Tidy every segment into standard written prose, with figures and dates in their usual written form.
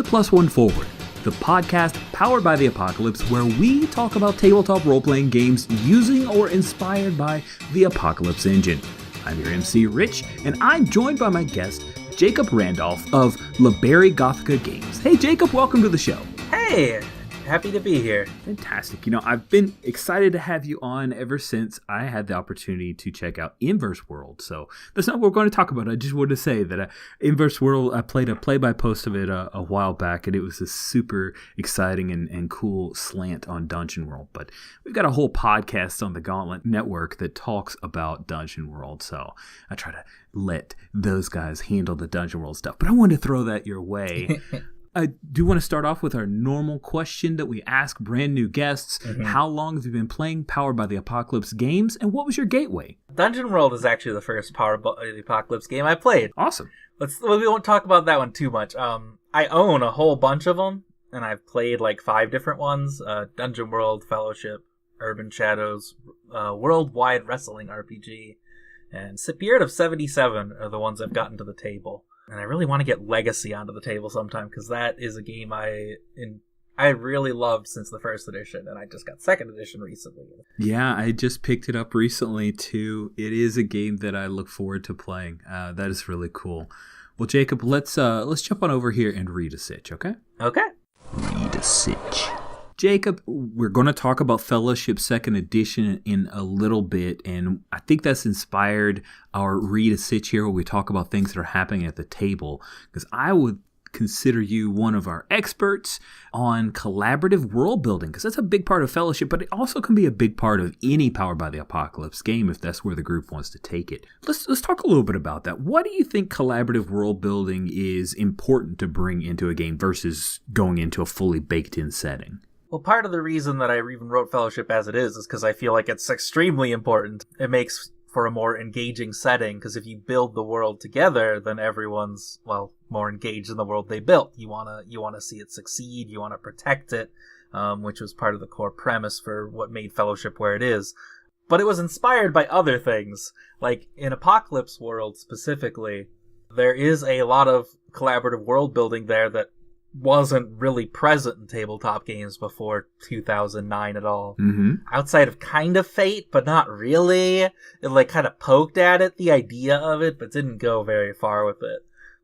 to Plus One Forward, the podcast powered by the apocalypse where we talk about tabletop role-playing games using or inspired by the Apocalypse engine. I'm your MC Rich, and I'm joined by my guest, Jacob Randolph of Liberia Gothica Games. Hey Jacob, welcome to the show. Hey! Happy to be here. Fantastic. I've been excited to have you on ever since I had the opportunity to check out Inverse World. So that's not what we're going to talk about. I just wanted to say that Inverse World, I played a play-by-post of it a while back, and it was a super exciting and cool slant on Dungeon World. But we've got a whole podcast on the Gauntlet Network that talks about Dungeon World. So I try to let those guys handle the Dungeon World stuff. But I wanted to throw that your way. I do want to start off with our normal question that we ask brand new guests. Mm-hmm. How long have you been playing Powered by the Apocalypse games, and what was your gateway? Dungeon World is actually the first Powered by the Apocalypse game I played. Awesome. We won't talk about that one too much. I own a whole bunch of them, and I've played like 5 different ones. Dungeon World, Fellowship, Urban Shadows, Worldwide Wrestling RPG, and Spirit of 77 are the ones I've gotten to the table. And I really want to get Legacy onto the table sometime, because that is a game I really loved since the first edition, and I just got second edition recently. Yeah, I just picked it up recently too. It is a game that I look forward to playing. That is really cool. Well, Jacob, let's jump on over here and read a Sitch, okay? Okay. Read a Sitch. Jacob, we're going to talk about Fellowship 2nd Edition in a little bit, and I think that's inspired our Read a Sitch here, where we talk about things that are happening at the table, because I would consider you one of our experts on collaborative world building, because that's a big part of Fellowship, but it also can be a big part of any Powered by the Apocalypse game if that's where the group wants to take it. Let's talk a little bit about that. What do you think collaborative world building is important to bring into a game versus going into a fully baked in setting? Well, part of the reason that I even wrote Fellowship as it is because I feel like it's extremely important. It makes for a more engaging setting, because if you build the world together, then everyone's, more engaged in the world they built. You wanna see it succeed, you want to protect it, which was part of the core premise for what made Fellowship where it is. But it was inspired by other things. Like, in Apocalypse World specifically, there is a lot of collaborative world building there that wasn't really present in tabletop games before 2009 at all. Mm-hmm. Outside of kind of Fate, but not really. It kind of poked at it, the idea of it, but didn't go very far with it.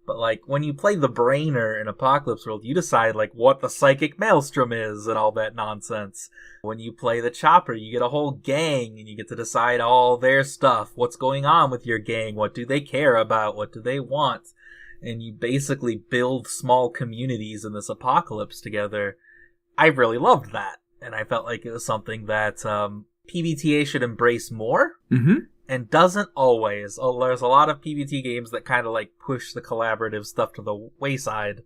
But when you play the Brainer in Apocalypse World, you decide what the Psychic Maelstrom is and all that nonsense. When you play the Chopper, you get a whole gang and you get to decide all their stuff. What's going on with your gang? What do they care about? What do they want? And you basically build small communities in this apocalypse together. I really loved that. And I felt like it was something that PBTA should embrace more. Mm-hmm. And doesn't always. There's a lot of PBT games that kind of push the collaborative stuff to the wayside.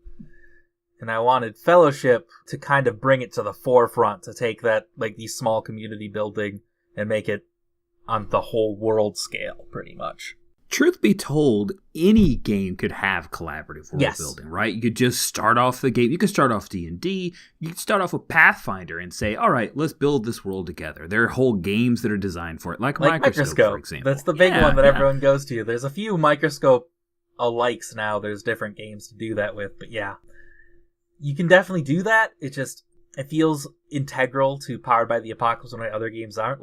And I wanted Fellowship to kind of bring it to the forefront, to take that, these small community building and make it on the whole world scale, pretty much. Truth be told, any game could have collaborative world building, right? You could just start off the game. You could start off D&D. You could start off with Pathfinder and say, all right, let's build this world together. There are whole games that are designed for it, like Microscope, for example. That's the big one that everyone goes to. There's a few Microscope alikes now. There's different games to do that with, but yeah. You can definitely do that. It feels integral to Powered by the Apocalypse when other games aren't,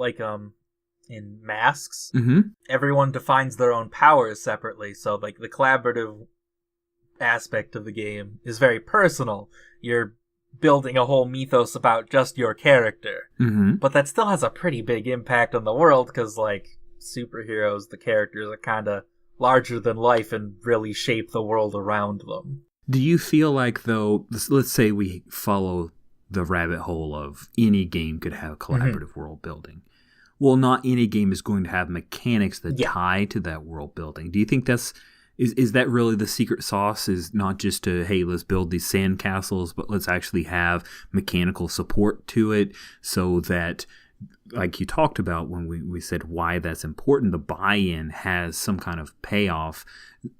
in Masks. Mm-hmm. Everyone defines their own powers separately, so the collaborative aspect of the game is very personal. You're building a whole mythos about just your character. Mm-hmm. But that still has a pretty big impact on the world, because superheroes, the characters are kind of larger than life and really shape the world around them. Do you feel like, though, let's say we follow the rabbit hole of any game could have collaborative world building. Well, not any game is going to have mechanics that tie to that world building. Do you think is that really the secret sauce? Is not just hey, let's build these sandcastles, but let's actually have mechanical support to it, so that, like you talked about when we said why that's important, the buy-in has some kind of payoff,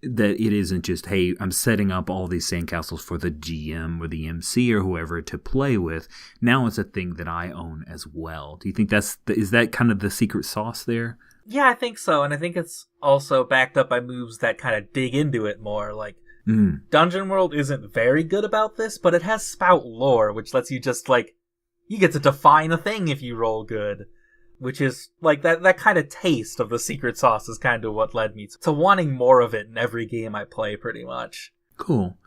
that it isn't just, hey, I'm setting up all these sandcastles for the GM or the MC or whoever to play with. Now it's a thing that I own as well. Do you think is that kind of the secret sauce there? Yeah, I think so. And I think it's also backed up by moves that kind of dig into it more. Dungeon World isn't very good about this, but it has spout lore, which lets you just, like, you get to define a thing if you roll good. Which is, like, that kind of taste of the secret sauce is kind of what led me to wanting more of it in every game I play, pretty much. Cool.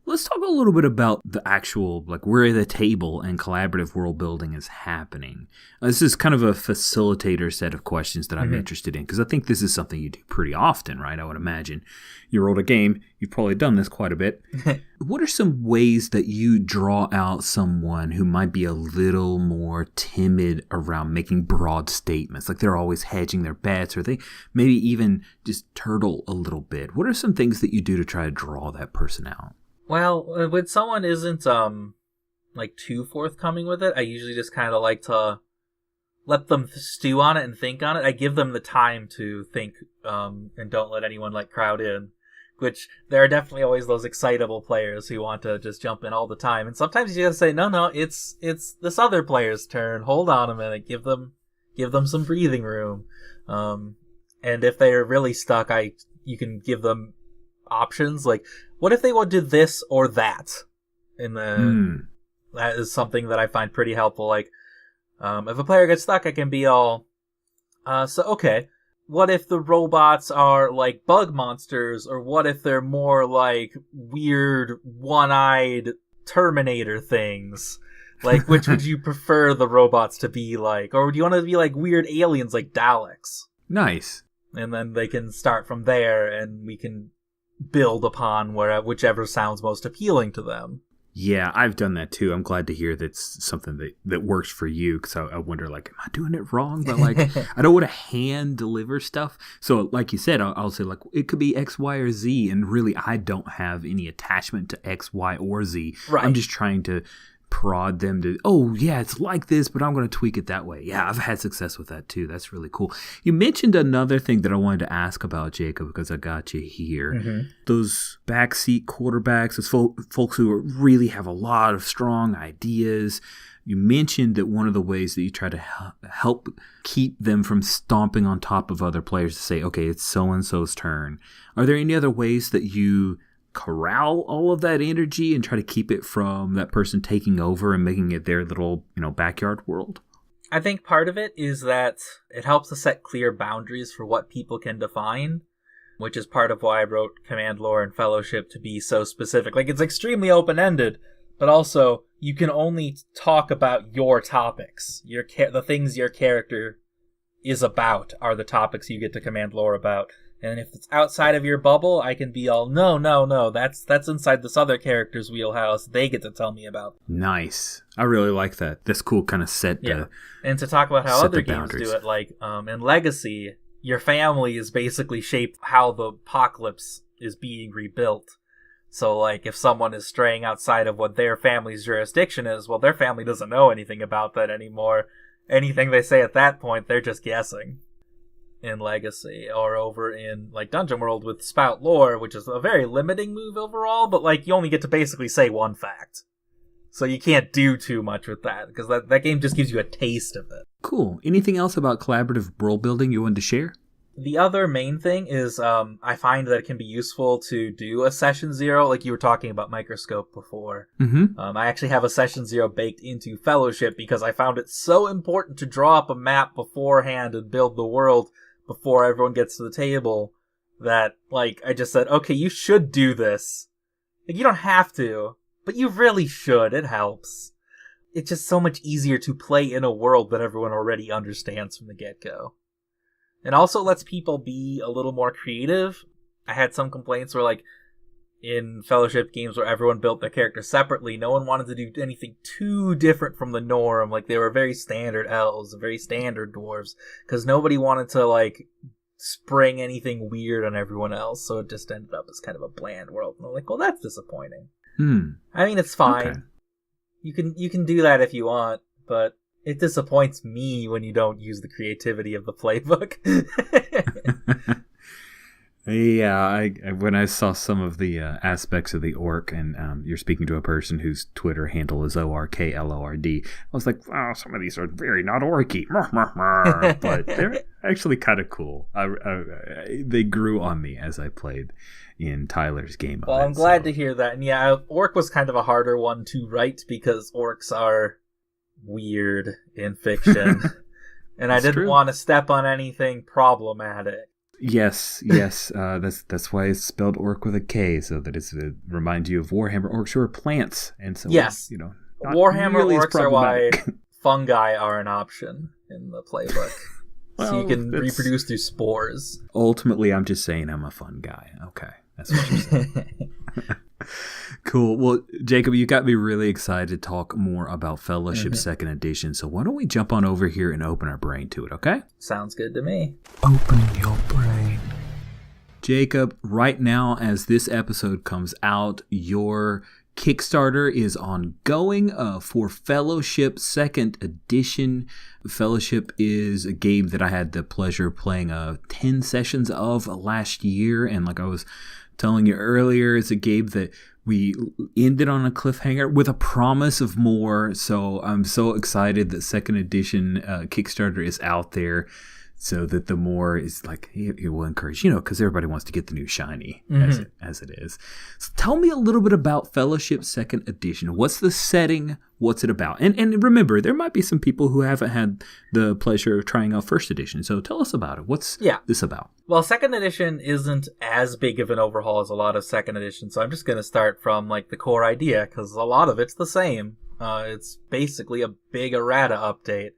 Let's talk a little bit about the actual, like, where the table and collaborative world building is happening. This is kind of a facilitator set of questions that I'm interested in, because I think this is something you do pretty often, right? I would imagine. You rolled a game, you've probably done this quite a bit. What are some ways that you draw out someone who might be a little more timid around making broad statements? Like they're always hedging their bets, or they maybe even just turtle a little bit. What are some things that you do to try to draw that person out? Well, when someone isn't, like, too forthcoming with it, I usually just kind of like to let them stew on it and think on it. I give them the time to think, and don't let anyone, like, crowd in. Which, there are definitely always those excitable players who want to just jump in all the time. And sometimes you gotta say, no, it's this other player's turn. Hold on a minute. Give them some breathing room. And if they're really stuck, you can give them options, like, what if they would do this or that? That is something that I find pretty helpful. Like, if a player gets stuck, I can be all, okay, what if the robots are, like, bug monsters, or what if they're more like weird, one-eyed Terminator things? Like, which would you prefer the robots to be like? Or do you want to be like weird aliens like Daleks? Nice. And then they can start from there, and we can build upon whichever sounds most appealing to them. Yeah, I've done that too. I'm glad to hear that's something that works for you, because I wonder, like, am I doing it wrong? But, like, I don't want to hand deliver stuff. So, like you said, I'll say, like, it could be X, Y, or Z, and really I don't have any attachment to X, Y, or Z. Right. I'm just trying to prod them to, oh, yeah, it's like this, but I'm going to tweak it that way. Yeah, I've had success with that too. That's really cool. You mentioned another thing that I wanted to ask about, Jacob, because I got you here. Those backseat quarterbacks, those folks who really have a lot of strong ideas. You mentioned that one of the ways that you try to help keep them from stomping on top of other players to say, okay, it's so-and-so's turn. Are there any other ways that you corral all of that energy and try to keep it from that person taking over and making it their little, backyard world? I think part of it is that it helps to set clear boundaries for what people can define, which is part of why I wrote Command Lore and Fellowship to be so specific. Like, it's extremely open-ended, but also you can only talk about your topics. The things your character is about are the topics you get to Command Lore about. And if it's outside of your bubble, I can be all, no, that's inside this other character's wheelhouse. They get to tell me about. Nice. I really like that. That's cool, kind of set And to talk about how other games boundaries. do it, like in Legacy, your family is basically shaped how the apocalypse is being rebuilt. So, like, if someone is straying outside of what their family's jurisdiction is, well, their family doesn't know anything about that anymore. Anything they say at that point, they're just guessing. In Legacy, or over in, like, Dungeon World with Spout Lore, which is a very limiting move overall, but, like, you only get to basically say one fact. So you can't do too much with that, because that game just gives you a taste of it. Cool. Anything else about collaborative world building you wanted to share? The other main thing is I find that it can be useful to do a Session Zero, like you were talking about Microscope before. I actually have a Session Zero baked into Fellowship because I found it so important to draw up a map beforehand and build the world before everyone gets to the table that, like, I just said, okay, you should do this. Like, you don't have to, but you really should. It helps. It's just so much easier to play in a world that everyone already understands from the get-go. And also lets people be a little more creative. I had some complaints where, like, in Fellowship games where everyone built their character separately, no one wanted to do anything too different from the norm. Like, they were very standard elves, very standard dwarves, because nobody wanted to, like, spring anything weird on everyone else, so it just ended up as kind of a bland world. And I'm like, well, that's disappointing. I mean, it's fine. Okay. You can do that if you want, but it disappoints me when you don't use the creativity of the playbook. Yeah, when I saw some of the aspects of the orc, and you're speaking to a person whose Twitter handle is ORKLORD, I was like, wow, some of these are very not orky. But they're actually kind of cool. They grew on me as I played in Tyler's game. Well, I'm glad to hear that. And yeah, orc was kind of a harder one to write because orcs are weird in fiction. And I didn't want to step on anything problematic. Yes. That's why it's spelled orc with a K, so that it reminds you of Warhammer orcs who are plants, and so yes, Warhammer really orcs are why fungi are an option in the playbook, well, so you can reproduce through spores. Ultimately, I'm just saying I'm a fun guy. Okay, that's what you're saying. Cool. Well, Jacob, you got me really excited to talk more about Fellowship 2nd Edition, so why don't we jump on over here and open our brain to it, okay? Sounds good to me. Open your brain. Jacob, right now as this episode comes out, your Kickstarter is ongoing for Fellowship 2nd Edition. Fellowship is a game that I had the pleasure of playing 10 sessions of last year, and like I was telling you earlier, it's a game that we ended on a cliffhanger with a promise of more. So I'm so excited that 2nd Edition Kickstarter is out there, so that the more is like, it will encourage, because everybody wants to get the new shiny as it is. So tell me a little bit about Fellowship 2nd Edition. What's the setting? What's it about? And remember, there might be some people who haven't had the pleasure of trying out 1st Edition. So tell us about it. What's this about? Well, 2nd Edition isn't as big of an overhaul as a lot of 2nd Edition. So I'm just going to start from like the core idea, because a lot of it's the same. It's basically a big errata update.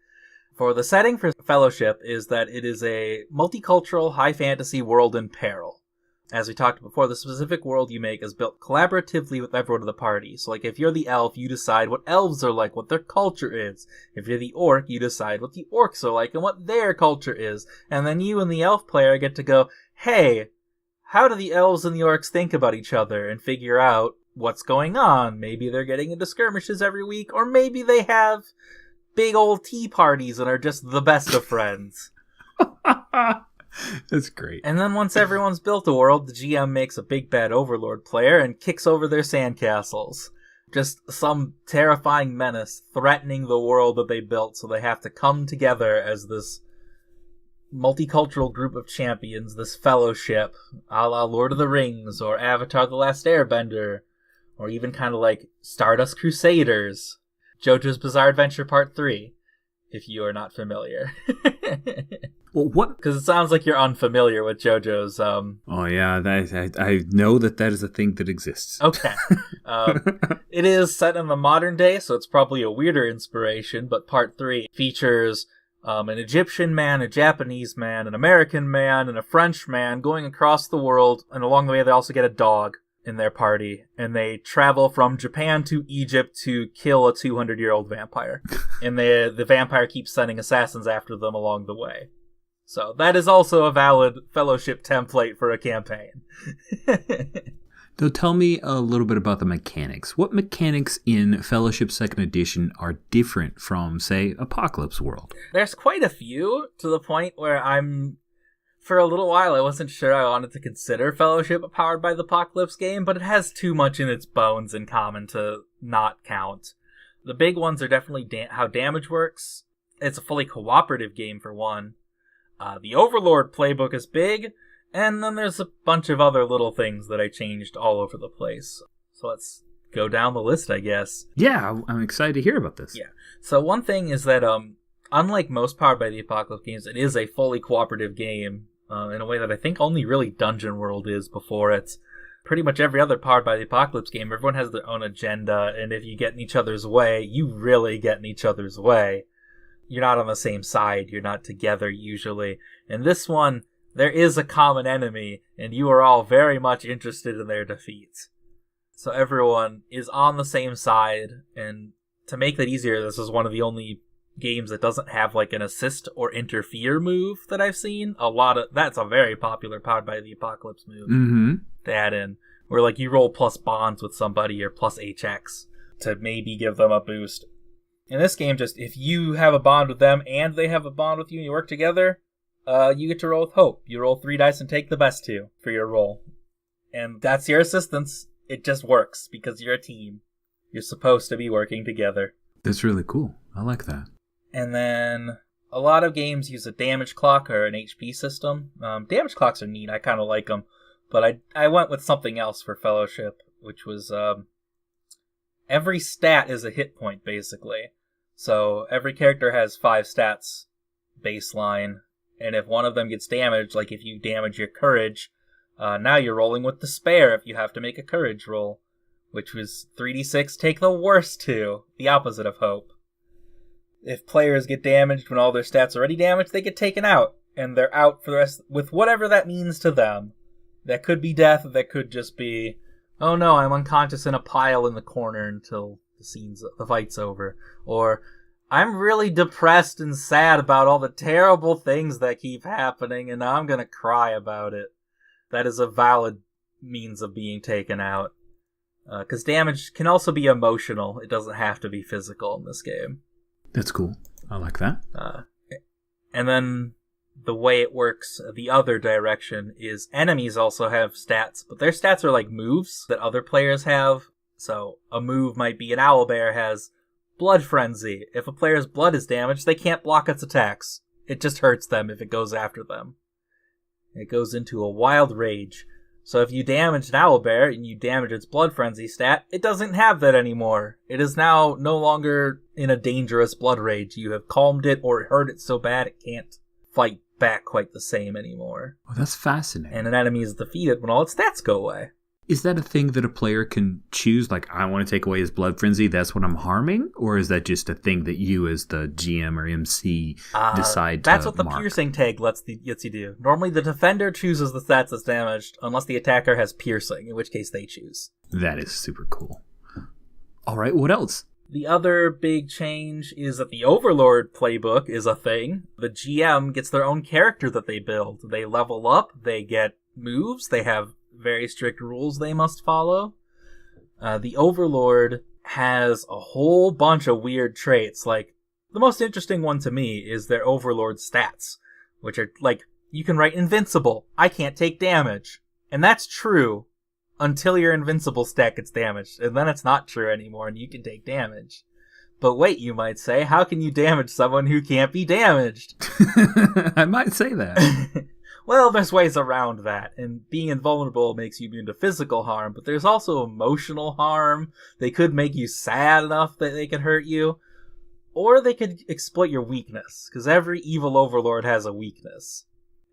For the setting for Fellowship is that it is a multicultural high fantasy world in peril. As we talked before, the specific world you make is built collaboratively with everyone in the party. So like if you're the elf, you decide what elves are like, what their culture is. If you're the orc, you decide what the orcs are like and what their culture is. And then you and the elf player get to go, hey, how do the elves and the orcs think about each other, and figure out what's going on. Maybe they're getting into skirmishes every week, or maybe they have big old tea parties and are just the best of friends. That's great. And then once everyone's built a world, the GM makes a big bad overlord player and kicks over their sandcastles. Just some terrifying menace threatening the world that they built, so they have to come together as this multicultural group of champions, this fellowship, a la Lord of the Rings, or Avatar The Last Airbender, or even kind of like Stardust Crusaders. JoJo's Bizarre Adventure Part 3, if you are not familiar. Well, what? Because it sounds like you're unfamiliar with JoJo's. Oh yeah, I know that is a thing that exists. Okay. It is set in the modern day, so it's probably a weirder inspiration, but Part 3 features an Egyptian man, a Japanese man, an American man, and a French man going across the world, and along the way they also get a dog in their party, and they travel from Japan to Egypt to kill a 200-year-old vampire. And the vampire keeps sending assassins after them along the way. So that is also a valid Fellowship template for a campaign. So tell me a little bit about the mechanics. What mechanics in Fellowship 2nd Edition are different from, say, Apocalypse World? There's quite a few, to the point where for a little while, I wasn't sure I wanted to consider Fellowship a Powered by the Apocalypse game, but it has too much in its bones in common to not count. The big ones are definitely how damage works. It's a fully cooperative game, for one. The Overlord playbook is big, and then there's a bunch of other little things that I changed all over the place. So let's go down the list, I guess. Yeah, I'm excited to hear about this. Yeah. So one thing is that, unlike most Powered by the Apocalypse games, it is a fully cooperative game, in a way that I think only really Dungeon World is before it. Pretty much every other Powered by the Apocalypse game, everyone has their own agenda, and if you get in each other's way, you really get in each other's way. You're not on the same side, you're not together usually. In this one, there is a common enemy, and you are all very much interested in their defeat. So everyone is on the same side, and to make that easier, this is one of the only games that doesn't have like an assist or interfere move that I've seen. That's a very popular Powered by the Apocalypse move to add in, where like you roll plus bonds with somebody or plus HX to maybe give them a boost. In this game, just if you have a bond with them and they have a bond with you and you work together, you get to roll with hope. You roll 3 dice and take the best 2 for your roll. And that's your assistance. It just works because you're a team. You're supposed to be working together. That's really cool. I like that. And then a lot of games use a damage clock or an HP system. Damage clocks are neat. I kind of like them. But I went with something else for Fellowship, which was every stat is a hit point, basically. So every character has 5 stats baseline. And if one of them gets damaged, like if you damage your courage, now you're rolling with despair if you have to make a courage roll, which was 3d6, take the worst 2, the opposite of hope. If players get damaged when all their stats are already damaged, they get taken out, and they're out for the rest, with whatever that means to them. That could be death, that could just be, oh no, I'm unconscious in a pile in the corner until the fight's over. Or, I'm really depressed and sad about all the terrible things that keep happening, and now I'm gonna cry about it. That is a valid means of being taken out. Because damage can also be emotional. It doesn't have to be physical in this game. That's cool. I like that. And then the way it works the other direction is enemies also have stats, but their stats are like moves that other players have. So a move might be an owlbear has Blood Frenzy. If a player's blood is damaged, they can't block its attacks. It just hurts them if it goes after them. It goes into a wild rage. So if you damage an owlbear and you damage its Blood Frenzy stat, it doesn't have that anymore. It is now no longer in a dangerous blood rage. You have calmed it or hurt it so bad it can't fight back quite the same anymore. Oh, that's fascinating. And an enemy is defeated when all its stats go away. Is that a thing that a player can choose? Like, I want to take away his blood frenzy, that's what I'm harming? Or is that just a thing that you as the GM or MC decide to That's what the mark? piercing tag lets you do. Normally the defender chooses the stats that's damaged, unless the attacker has piercing, in which case they choose. That is super cool. All right, what else? The other big change is that the Overlord playbook is a thing. The GM gets their own character that they build. They level up, they get moves, they have very strict rules they must follow. The Overlord has a whole bunch of weird traits. Like, the most interesting one to me is their Overlord stats, which are, like, you can write invincible. I can't take damage. And that's true until your invincible stat gets damaged. And then it's not true anymore, and you can take damage. But wait, you might say, how can you damage someone who can't be damaged? I might say that. Well, there's ways around that, and being invulnerable makes you immune to physical harm, but there's also emotional harm. They could make you sad enough that they can hurt you, or they could exploit your weakness, because every evil overlord has a weakness.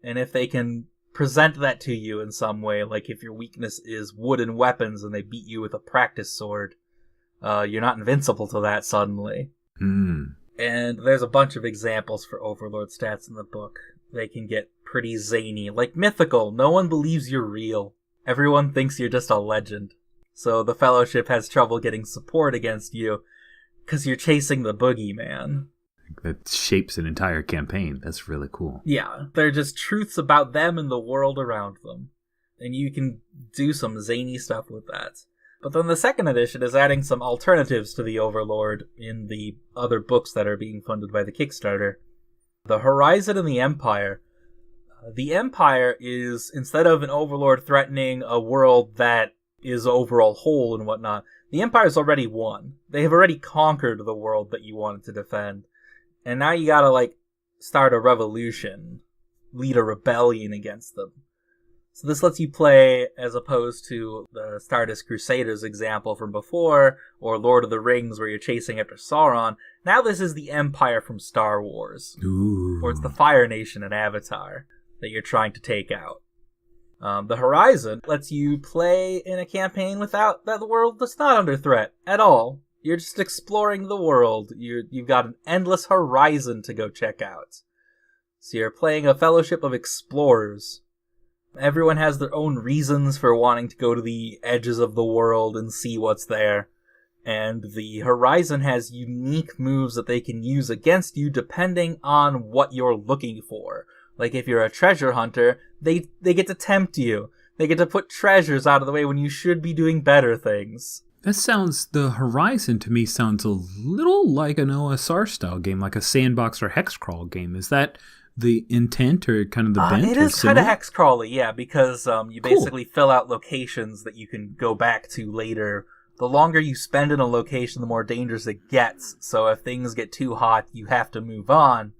And if they can present that to you in some way, like if your weakness is wooden weapons and they beat you with a practice sword, you're not invincible to that suddenly. Mm. And there's a bunch of examples for overlord stats in the book. They can get pretty zany. Like mythical, no one believes you're real. Everyone thinks you're just a legend. So the Fellowship has trouble getting support against you because you're chasing the boogeyman. That shapes an entire campaign. That's really cool. Yeah, they're just truths about them and the world around them. And you can do some zany stuff with that. But then the second edition is adding some alternatives to the Overlord in the other books that are being funded by the Kickstarter. The Horizon and the Empire. The Empire is, instead of an Overlord threatening a world that is overall whole and whatnot, the Empire's already won. They have already conquered the world that you wanted to defend. And now you gotta, start a revolution, lead a rebellion against them. So this lets you play as opposed to the Stardust Crusaders example from before, or Lord of the Rings where you're chasing after Sauron. Now this is the Empire from Star Wars. Ooh. Or it's the Fire Nation in Avatar that you're trying to take out. The Horizon lets you play in a campaign without that the world that's not under threat at all. You're just exploring the world. You've got an endless horizon to go check out. So you're playing a fellowship of explorers. Everyone has their own reasons for wanting to go to the edges of the world and see what's there. And the Horizon has unique moves that they can use against you depending on what you're looking for. Like if you're a treasure hunter, they get to tempt you. They get to put treasures out of the way when you should be doing better things. The Horizon to me sounds a little like an OSR style game, like a sandbox or hex crawl game. Is that the intent or kind of the bent? It is kind of hex crawly, yeah, because you basically fill out locations that you can go back to later. The longer you spend in a location, the more dangerous it gets. So if things get too hot, you have to move on.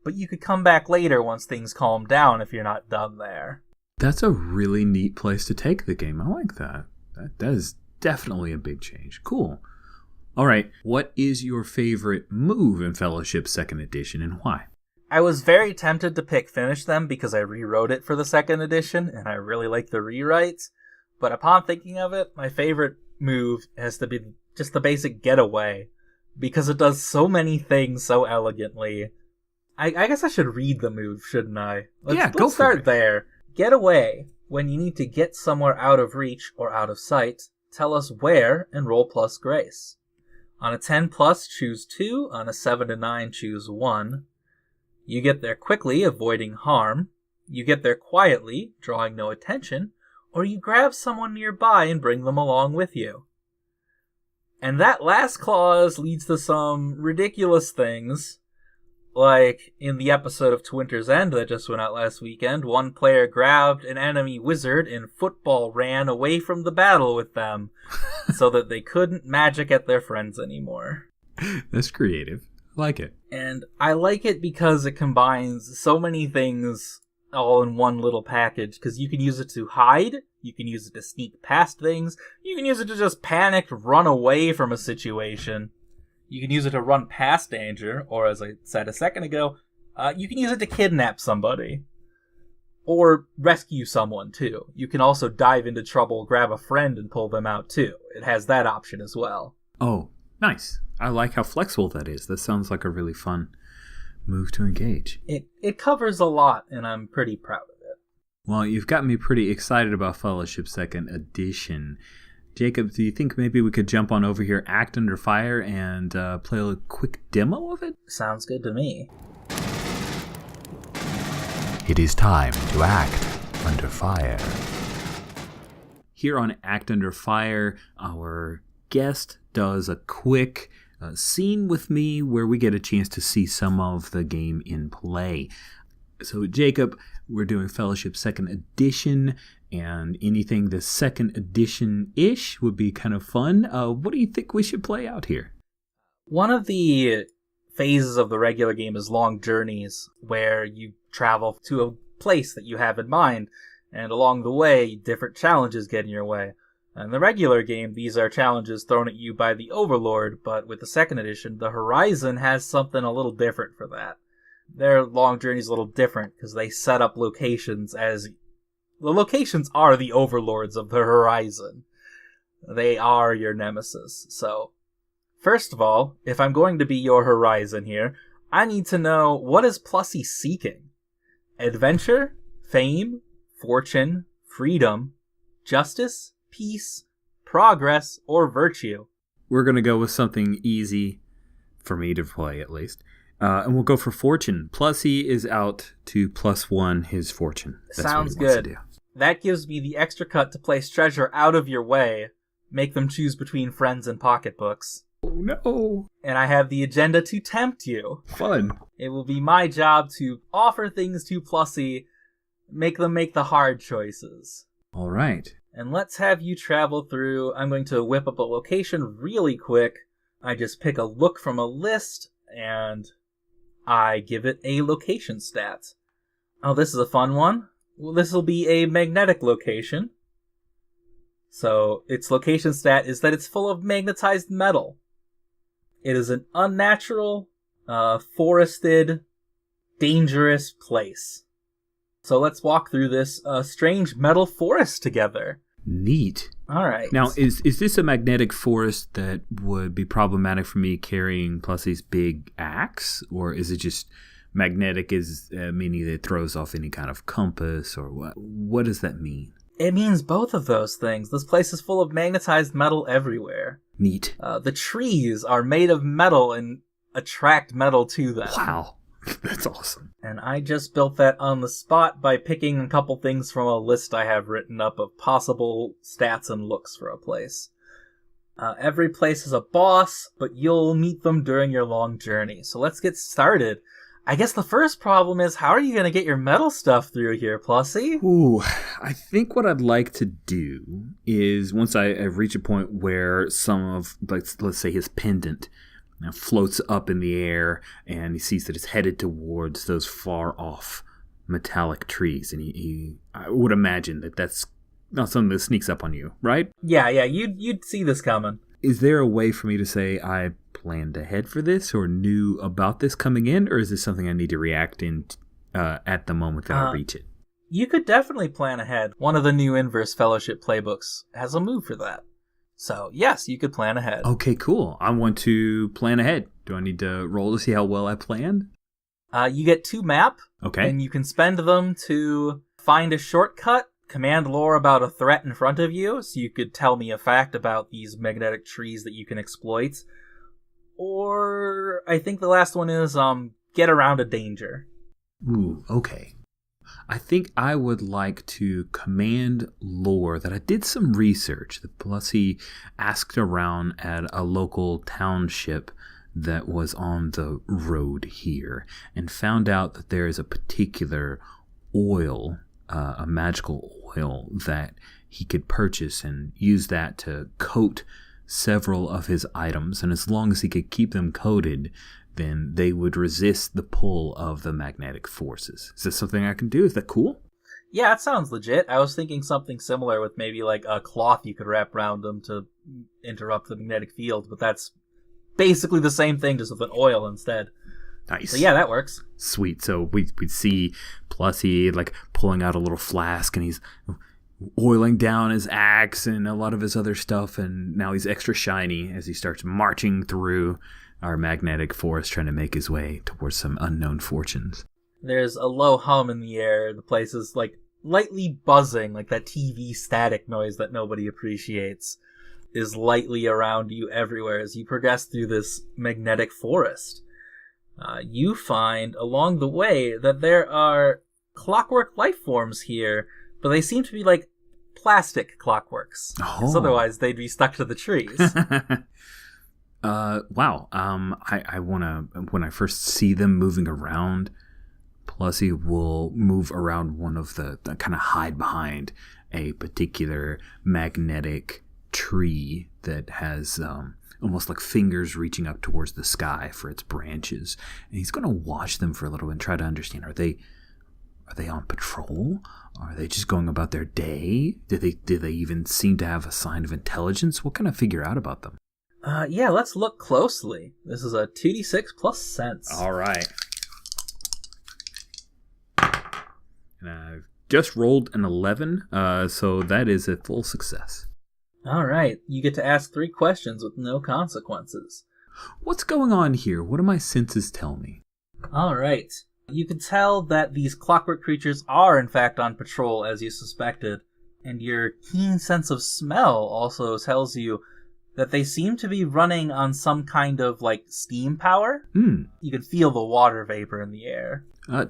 But you could come back later once things calm down if you're not done there. That's a really neat place to take the game. I like that. That is definitely a big change. Cool. All right, what is your favorite move in Fellowship 2nd Edition and why? I was very tempted to pick Finish Them because I rewrote it for the 2nd edition, and I really like the rewrites. But upon thinking of it, my favorite move has to be just the basic Getaway, because it does so many things so elegantly. I guess I should read the move, shouldn't I? Let's start there. Getaway. When you need to get somewhere out of reach or out of sight, tell us where and roll plus grace. On a 10 plus, choose 2. On a 7 to 9, choose 1. You get there quickly, avoiding harm. You get there quietly, drawing no attention. Or you grab someone nearby and bring them along with you. And that last clause leads to some ridiculous things. Like, in the episode of To Winter's End that just went out last weekend, one player grabbed an enemy wizard and football ran away from the battle with them so that they couldn't magic at their friends anymore. That's creative. I like it. And I like it because it combines so many things all in one little package, because you can use it to hide, you can use it to sneak past things, you can use it to just panicked run away from a situation. You can use it to run past danger, or as I said a second ago, you can use it to kidnap somebody. Or rescue someone, too. You can also dive into trouble, grab a friend, and pull them out, too. It has that option as well. Oh, nice. I like how flexible that is. That sounds like a really fun move to engage. It covers a lot, and I'm pretty proud of it. Well, you've got me pretty excited about Fellowship 2nd Edition. Jacob, do you think maybe we could jump on over here, Act Under Fire, and play a quick demo of it? Sounds good to me. It is time to act under fire. Here on Act Under Fire, our guest does a quick scene with me where we get a chance to see some of the game in play. So, Jacob, we're doing Fellowship 2nd Edition, and anything the 2nd Edition-ish would be kind of fun. What do you think we should play out here? One of the phases of the regular game is long journeys, where you travel to a place that you have in mind, and along the way, different challenges get in your way. In the regular game, these are challenges thrown at you by the Overlord, but with the 2nd Edition, the Horizon has something a little different for that. Their long journey's a little different, because they set up locations as... The locations are the overlords of the Horizon. They are your nemesis. So, first of all, if I'm going to be your Horizon here, I need to know, what is Plussy seeking? Adventure? Fame? Fortune? Freedom? Justice? Peace? Progress? Or virtue? We're going to go with something easy for me to play, at least. And we'll go for fortune. Plussy is out to +1 his fortune. That's Sounds what he wants good. To do. That gives me the extra cut to place treasure out of your way, make them choose between friends and pocketbooks. Oh no! And I have the agenda to tempt you. Fun. It will be my job to offer things to Plussy, make them make the hard choices. All right. And let's have you travel through. I'm going to whip up a location really quick. I just pick a look from a list, and I give it a location stat. Oh, this is a fun one. Well, this will be a magnetic location. So, its location stat is that it's full of magnetized metal. It is an unnatural, forested, dangerous place. So let's walk through this strange metal forest together. Neat. All right. Now, is this a magnetic forest that would be problematic for me carrying Plussy's big axe? Or is it just magnetic meaning that it throws off any kind of compass? Or what? What does that mean? It means both of those things. This place is full of magnetized metal everywhere. Neat. The trees are made of metal and attract metal to them. Wow. That's awesome. And I just built that on the spot by picking a couple things from a list I have written up of possible stats and looks for a place. Every place has a boss, but you'll meet them during your long journey. So let's get started. I guess the first problem is, how are you going to get your metal stuff through here, Plussy? Ooh, I think what I'd like to do is once I reach a point where some of, let's say, his pendant floats up in the air and he sees that it's headed towards those far off metallic trees, and I would imagine that that's not something that sneaks up on you, right? Yeah, you'd see this coming. Is there a way for me to say I planned ahead for this or knew about this coming in, or is this something I need to react in at the moment that I reach it? You could definitely plan ahead. One of the new Inverse Fellowship playbooks has a move for that. So, yes, you could plan ahead. Okay, cool. I want to plan ahead. Do I need to roll to see how well I planned? You get 2 map. Okay. And you can spend them to find a shortcut, command lore about a threat in front of you, so you could tell me a fact about these magnetic trees that you can exploit. Or, I think the last one is, get around a danger. Ooh, okay. I think I would like to command lore that I did some research. The Plussy asked around at a local township that was on the road here and found out that there is a particular oil, a magical oil that he could purchase and use that to coat several of his items. And as long as he could keep them coated, then they would resist the pull of the magnetic forces. Is this something I can do? Is that cool? Yeah, it sounds legit. I was thinking something similar with maybe like a cloth you could wrap around them to interrupt the magnetic field, but that's basically the same thing, just with an oil instead. Nice. So yeah, that works. Sweet. So we'd see Plussy like pulling out a little flask, and he's oiling down his axe and a lot of his other stuff, and now he's extra shiny as he starts marching through our magnetic forest, trying to make his way towards some unknown fortunes. There's a low hum in the air. The place is like lightly buzzing, like that TV static noise that nobody appreciates is lightly around you everywhere as you progress through this magnetic forest. You find along the way that there are clockwork life forms here, but they seem to be like plastic clockworks. Because otherwise they'd be stuck to the trees. Wow. I wanna, when I first see them moving around, Plussy will move around one of the kind of hide behind a particular magnetic tree that has almost like fingers reaching up towards the sky for its branches. And he's gonna watch them for a little and try to understand, are they on patrol? Are they just going about their day? Do they even seem to have a sign of intelligence? What can I figure out about them? Yeah, let's look closely. This is a 2d6 plus sense. All right. And I've just rolled an 11, so that is a full success. All right. You get to ask 3 questions with no consequences. What's going on here? What do my senses tell me? All right. You can tell that these clockwork creatures are, in fact, on patrol, as you suspected. And your keen sense of smell also tells you that they seem to be running on some kind of, like, steam power. You can feel the water vapor in the air.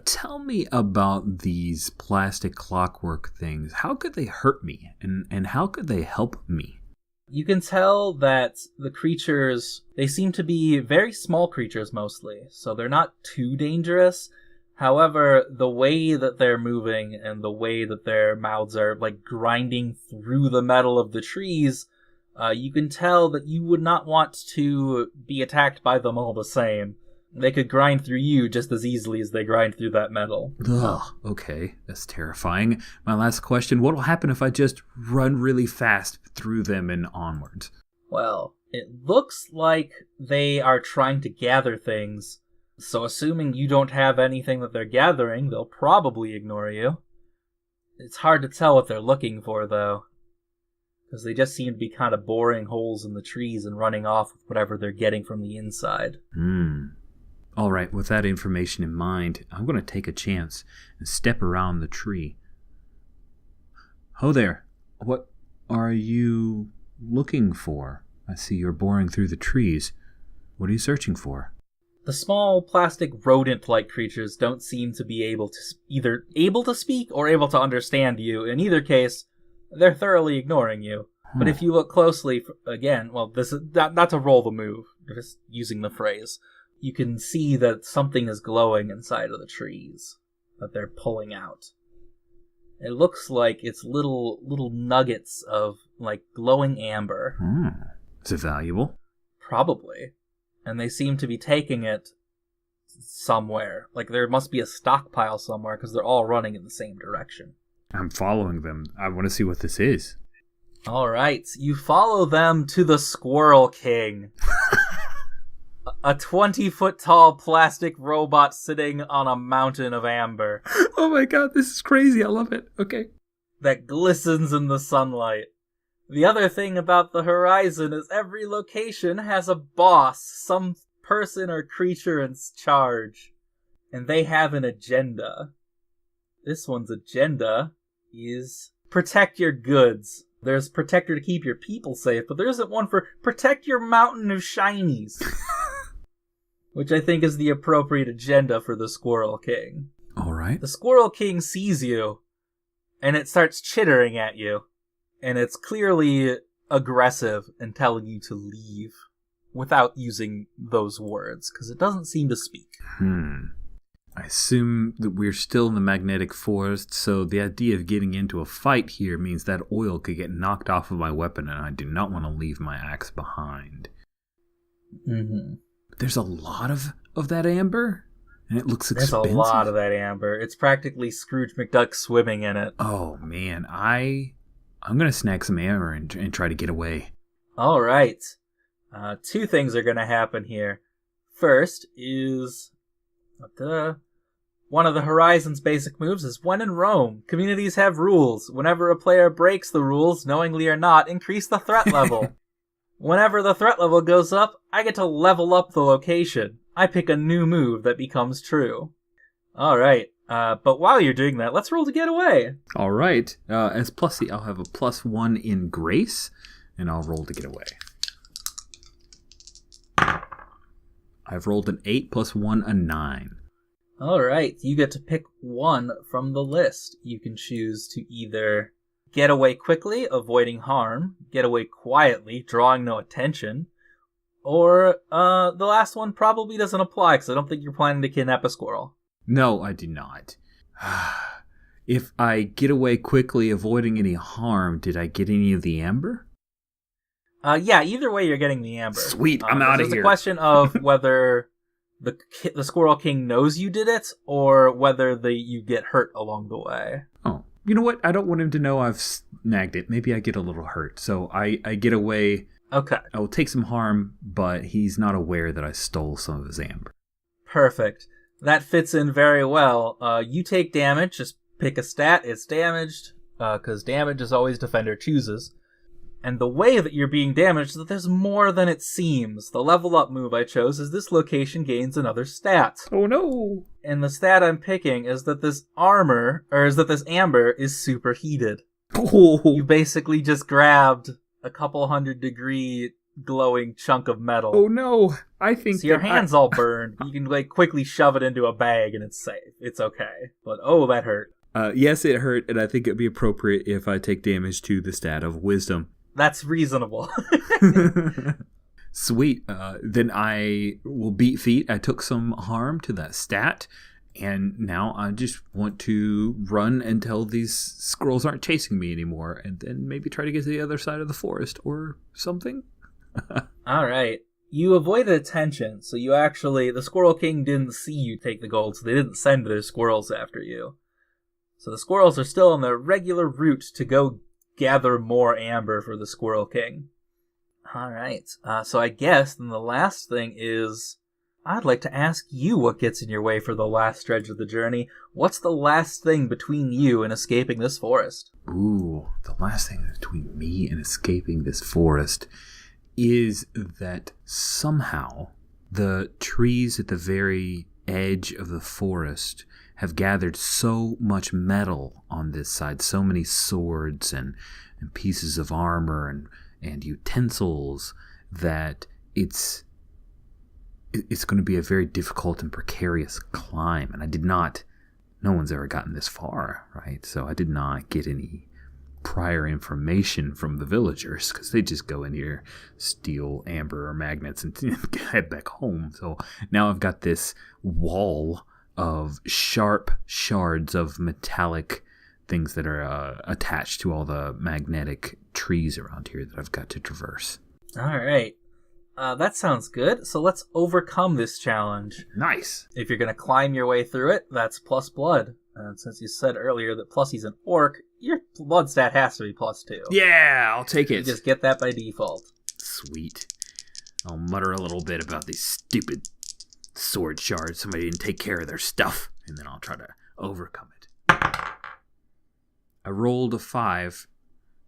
Tell me about these plastic clockwork things. How could they hurt me? And how could they help me? You can tell that the creatures, they seem to be very small creatures mostly, so they're not too dangerous. However, the way that they're moving and the way that their mouths are, like, grinding through the metal of the trees, you can tell that you would not want to be attacked by them all the same. They could grind through you just as easily as they grind through that metal. Ugh, okay, that's terrifying. My last question, what will happen if I just run really fast through them and onwards? Well, it looks like they are trying to gather things, so assuming you don't have anything that they're gathering, they'll probably ignore you. It's hard to tell what they're looking for, though, because they just seem to be kind of boring holes in the trees and running off with whatever they're getting from the inside. All right, with that information in mind, I'm going to take a chance and step around the tree. Ho there. What are you looking for? I see you're boring through the trees. What are you searching for? The small plastic rodent-like creatures don't seem to be either able to speak or able to understand you. In either case, they're thoroughly ignoring you. But if you look closely, again, well, this is not to roll the move, just using the phrase. you can see that something is glowing inside of the trees that they're pulling out. It looks like it's little nuggets of, like, glowing amber. Is it valuable? Probably. And they seem to be taking it somewhere. Like, there must be a stockpile somewhere, because they're all running in the same direction. I'm following them. I want to see what this is. All right. You follow them to the Squirrel King. A 20-foot-tall plastic robot sitting on a mountain of amber. Oh my god, this is crazy. I love it. Okay. That glistens in the sunlight. The other thing about the horizon is every location has a boss, some person or creature in charge. And they have an agenda. This one's agenda is protect your goods. There's protector to keep your people safe, but there isn't one for protect your mountain of shinies. Which I think is the appropriate agenda for the Squirrel King. All right. The Squirrel King sees you, and it starts chittering at you. And it's clearly aggressive and telling you to leave without using those words, because it doesn't seem to speak. I assume that we're still in the magnetic forest, so the idea of getting into a fight here means that oil could get knocked off of my weapon, and I do not want to leave my axe behind. Mm-hmm. There's a lot of that amber, and it looks expensive. There's a lot of that amber. It's practically Scrooge McDuck swimming in it. Oh, man. I'm going to snag some amber and try to get away. All right. Two things are going to happen here. First is... one of the Horizon's basic moves is when in Rome, communities have rules. Whenever a player breaks the rules, knowingly or not, increase the threat level. Whenever the threat level goes up, I get to level up the location. I pick a new move that becomes true. Alright, but while you're doing that, let's roll to get away. Alright, as Plussy, I'll have a +1 in Grace, and I'll roll to get away. I've rolled an 8 + 1, a 9. Alright, you get to pick one from the list. You can choose to either get away quickly, avoiding harm, get away quietly, drawing no attention, or the last one probably doesn't apply because I don't think you're planning to kidnap a squirrel. No, I do not. If I get away quickly, avoiding any harm, did I get any of the amber? Yeah, either way you're getting the amber. Sweet, I'm out of here. It's a question of whether the Squirrel King knows you did it, or whether you get hurt along the way. Oh, you know what? I don't want him to know I've snagged it. Maybe I get a little hurt. So I get away. Okay. I will take some harm, but he's not aware that I stole some of his amber. Perfect. That fits in very well. You take damage. Just pick a stat. It's damaged, because damage is always defender chooses. And the way that you're being damaged is that there's more than it seems. The level up move I chose is this location gains another stat. Oh no! And the stat I'm picking is that this amber is superheated. Oh. You basically just grabbed a couple 100-degree glowing chunk of metal. Oh no! I think so your hand's all burned. You can quickly shove it into a bag and it's safe. It's okay. But oh, that hurt. Yes, it hurt, and I think it'd be appropriate if I take damage to the stat of wisdom. That's reasonable. Sweet. Then I will beat feet. I took some harm to that stat, and now I just want to run until these squirrels aren't chasing me anymore, and then maybe try to get to the other side of the forest or something. All right. You avoided attention, so the Squirrel King didn't see you take the gold, so they didn't send their squirrels after you. So the squirrels are still on their regular route to go gather more amber for the Squirrel King. Alright, so I guess then the last thing is, I'd like to ask you what gets in your way for the last stretch of the journey. What's the last thing between you and escaping this forest? Ooh, the last thing between me and escaping this forest is that somehow the trees at the very edge of the forest have gathered so much metal on this side, so many swords and pieces of armor and utensils, that it's going to be a very difficult and precarious climb. And no one's ever gotten this far, right? So I did not get any prior information from the villagers, because they just go in here, steal amber or magnets, and head back home. So now I've got this wall of sharp shards of metallic things that are attached to all the magnetic trees around here that I've got to traverse. All right. That sounds good. So let's overcome this challenge. Nice. If you're going to climb your way through it, that's plus blood. And since you said earlier that Plussy's an orc, your blood stat has to be +2. Yeah, I'll take it. You just get that by default. Sweet. I'll mutter a little bit about these stupid sword shards. Somebody didn't take care of their stuff. And then I'll try to overcome it. I rolled a 5.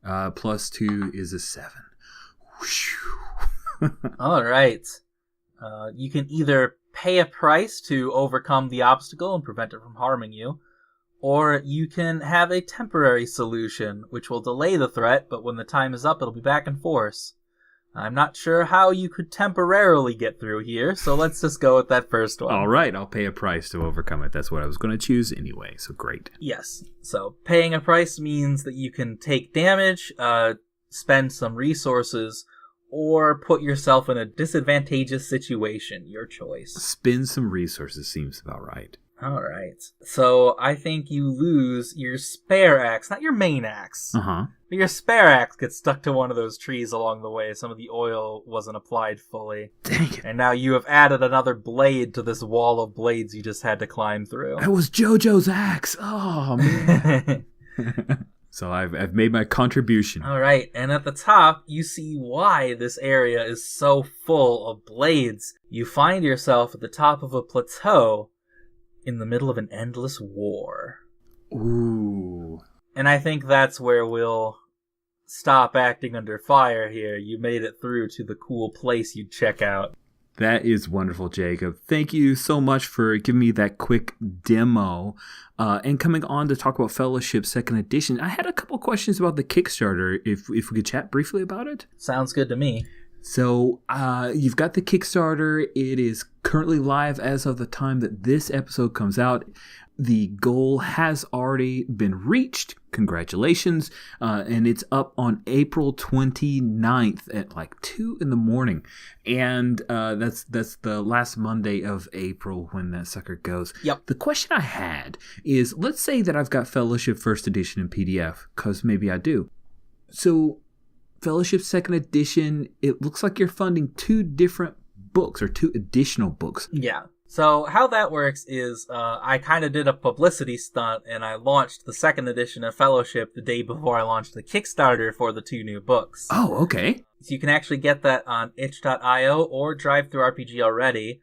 +2 is a 7. All right. You can either pay a price to overcome the obstacle and prevent it from harming you, or you can have a temporary solution, which will delay the threat, but when the time is up, it'll be back in force. I'm not sure how you could temporarily get through here, so let's just go with that first one. All right, I'll pay a price to overcome it. That's what I was going to choose anyway, so great. Yes. So paying a price means that you can take damage, spend some resources, or put yourself in a disadvantageous situation. Your choice. Spend some resources seems about right. All right. So I think you lose your spare axe, not your main axe. Uh-huh. But your spare axe gets stuck to one of those trees along the way. Some of the oil wasn't applied fully. Dang it. And now you have added another blade to this wall of blades you just had to climb through. That was JoJo's axe. Oh, man. So I've made my contribution. All right, and at the top, you see why this area is so full of blades. You find yourself at the top of a plateau in the middle of an endless war. Ooh. And I think that's where we'll stop acting under fire here. You made it through to the cool place you'd check out. That is wonderful, Jacob. Thank you so much for giving me that quick demo. And coming on to talk about Fellowship 2nd Edition, I had a couple questions about the Kickstarter, if we could chat briefly about it. Sounds good to me. So you've got the Kickstarter. It is currently live as of the time that this episode comes out. The goal has already been reached. Congratulations. And it's up on April 29th at like 2 in the morning. And that's the last Monday of April when that sucker goes. Yep. The question I had is, let's say that I've got Fellowship 1st Edition in PDF, because maybe I do. So Fellowship 2nd Edition, it looks like you're funding 2 different books or 2 additional books. Yeah. So how that works is I kind of did a publicity stunt and I launched the 2nd edition of Fellowship the day before I launched the Kickstarter for the 2 new books. Oh, okay. So you can actually get that on itch.io or DriveThruRPG already.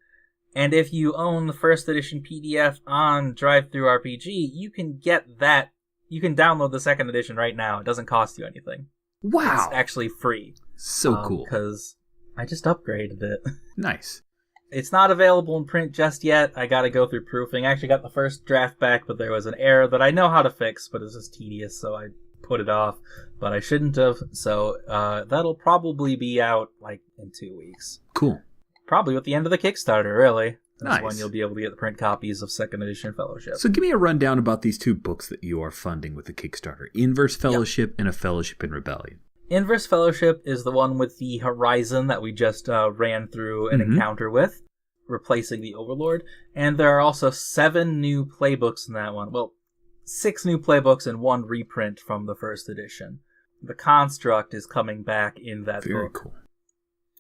And if you own the 1st edition PDF on DriveThruRPG, you can get that. You can download the 2nd edition right now. It doesn't cost you anything. Wow. It's actually free. So cool. Because I just upgraded it. Nice. It's not available in print just yet. I gotta go through proofing. I actually got the first draft back, but there was an error that I know how to fix, but it's just tedious, so I put it off. But I shouldn't have, so that'll probably be out, like, in 2 weeks. Cool. Probably at the end of the Kickstarter, really. That's Nice. when you'll be able to get the print copies of 2nd edition Fellowship. So give me a rundown about these 2 books that you are funding with the Kickstarter. Inverse Fellowship and A Fellowship in Rebellion. Inverse Fellowship is the one with the Horizon that we just ran through an encounter with, replacing the Overlord. And there are also 7 new playbooks in that one. Well, 6 new playbooks and 1 reprint from the 1st edition. The Construct is coming back in that book. Very cool.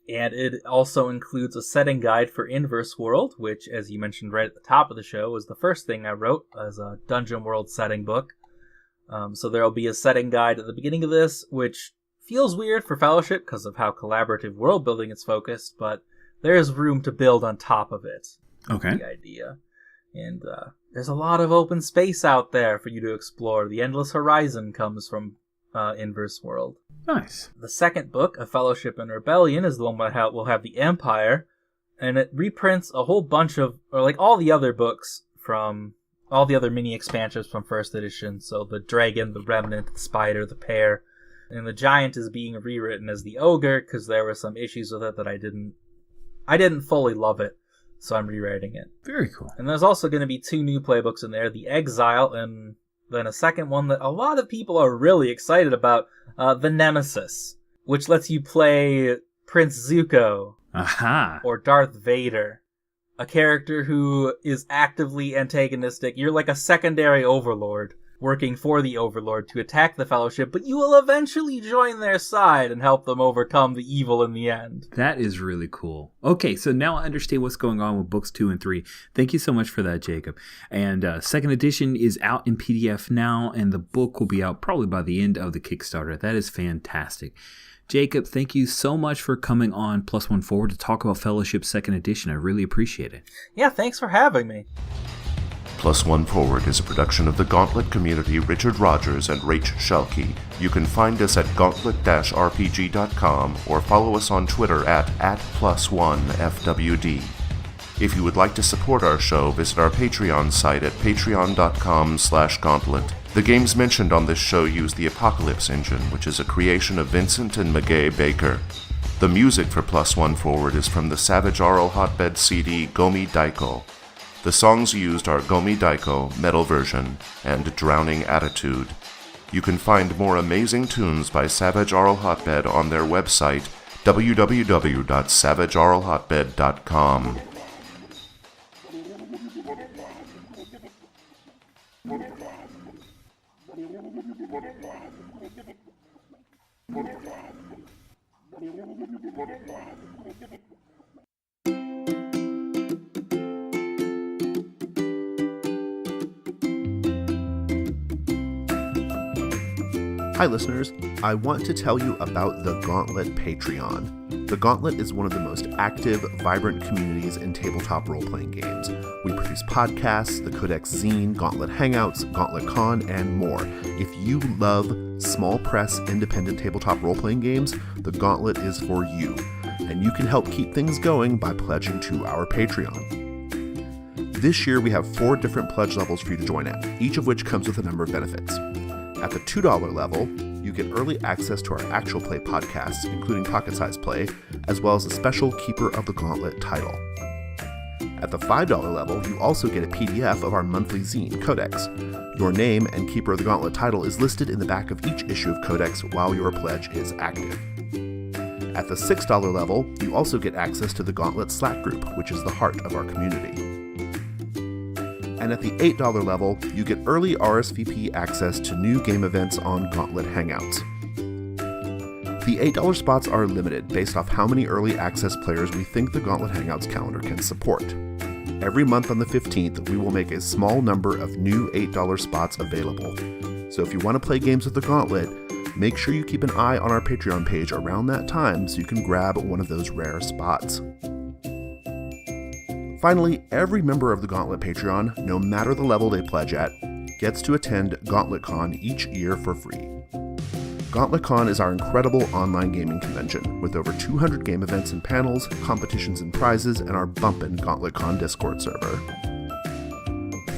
And it also includes a setting guide for Inverse World, which, as you mentioned right at the top of the show, was the first thing I wrote as a Dungeon World setting book. So there will be a setting guide at the beginning of this, which feels weird for Fellowship because of how collaborative world building is focused, but there is room to build on top of it. Okay. The idea. And there's a lot of open space out there for you to explore. The Endless Horizon comes from Inverse World. Nice. The second book, A Fellowship in Rebellion, is the one that will have the Empire, and it reprints a whole bunch of, or like all the other books from, all the other mini expansions from 1st edition. So the Dragon, the Remnant, the Spider, the Pear, and the Giant is being rewritten as the Ogre because there were some issues with it that I didn't fully love it, so I'm rewriting it. Very cool. And there's also going to be 2 new playbooks in there, the Exile and Then a second one that a lot of people are really excited about, the Nemesis, which lets you play Prince Zuko. Aha! Or Darth Vader. A character who is actively antagonistic. You're like a secondary overlord, working for the overlord to attack the Fellowship, but you will eventually join their side and help them overcome the evil in the end. That is really cool. Okay, so now I understand what's going on with books 2 and 3. Thank you so much for that, Jacob. And second edition is out in PDF now, and the book will be out probably by the end of the Kickstarter. That is fantastic. Jacob, thank you so much for coming on Plus One Forward to talk about Fellowship 2nd Edition. I really appreciate it. Yeah, thanks for having me. Plus One Forward is a production of the Gauntlet community, Richard Rogers and Rach Shelkey. You can find us at gauntlet-rpg.com or follow us on Twitter at @+1FWD. If you would like to support our show, visit our Patreon site at patreon.com/gauntlet. The games mentioned on this show use the Apocalypse engine, which is a creation of Vincent and Magay Baker. The music for Plus One Forward is from the Savage Aural Hotbed CD Gomi Daiko. The songs used are Gomi Daiko, Metal Version, and Drowning Attitude. You can find more amazing tunes by Savage Aural Hotbed on their website, www.savageauralhotbed.com. Hi listeners, I want to tell you about the Gauntlet Patreon. The Gauntlet is one of the most active, vibrant communities in tabletop role-playing games. We produce podcasts, the Codex Zine, Gauntlet Hangouts, Gauntlet Con, and more. If you love small press, independent tabletop role-playing games, the Gauntlet is for you. And you can help keep things going by pledging to our Patreon. This year we have 4 different pledge levels for you to join at, each of which comes with a number of benefits. At the $2 level, you get early access to our actual play podcasts, including pocket-sized play, as well as a special Keeper of the Gauntlet title. At the $5 level, you also get a PDF of our monthly zine, Codex. Your name and Keeper of the Gauntlet title is listed in the back of each issue of Codex while your pledge is active. At the $6 level, you also get access to the Gauntlet Slack group, which is the heart of our community. And at the $8 level, you get early RSVP access to new game events on Gauntlet Hangouts. The $8 spots are limited based off how many early access players we think the Gauntlet Hangouts calendar can support. Every month on the 15th, we will make a small number of new $8 spots available. So if you want to play games with the Gauntlet, make sure you keep an eye on our Patreon page around that time so you can grab one of those rare spots. Finally, every member of the Gauntlet Patreon, no matter the level they pledge at, gets to attend Gauntlet Con each year for free. Gauntlet Con is our incredible online gaming convention, with over 200 game events and panels, competitions and prizes, and our bumpin' Gauntlet Con Discord server.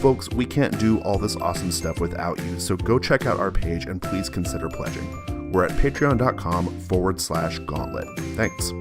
Folks, we can't do all this awesome stuff without you, so go check out our page and please consider pledging. We're at patreon.com/gauntlet. Thanks.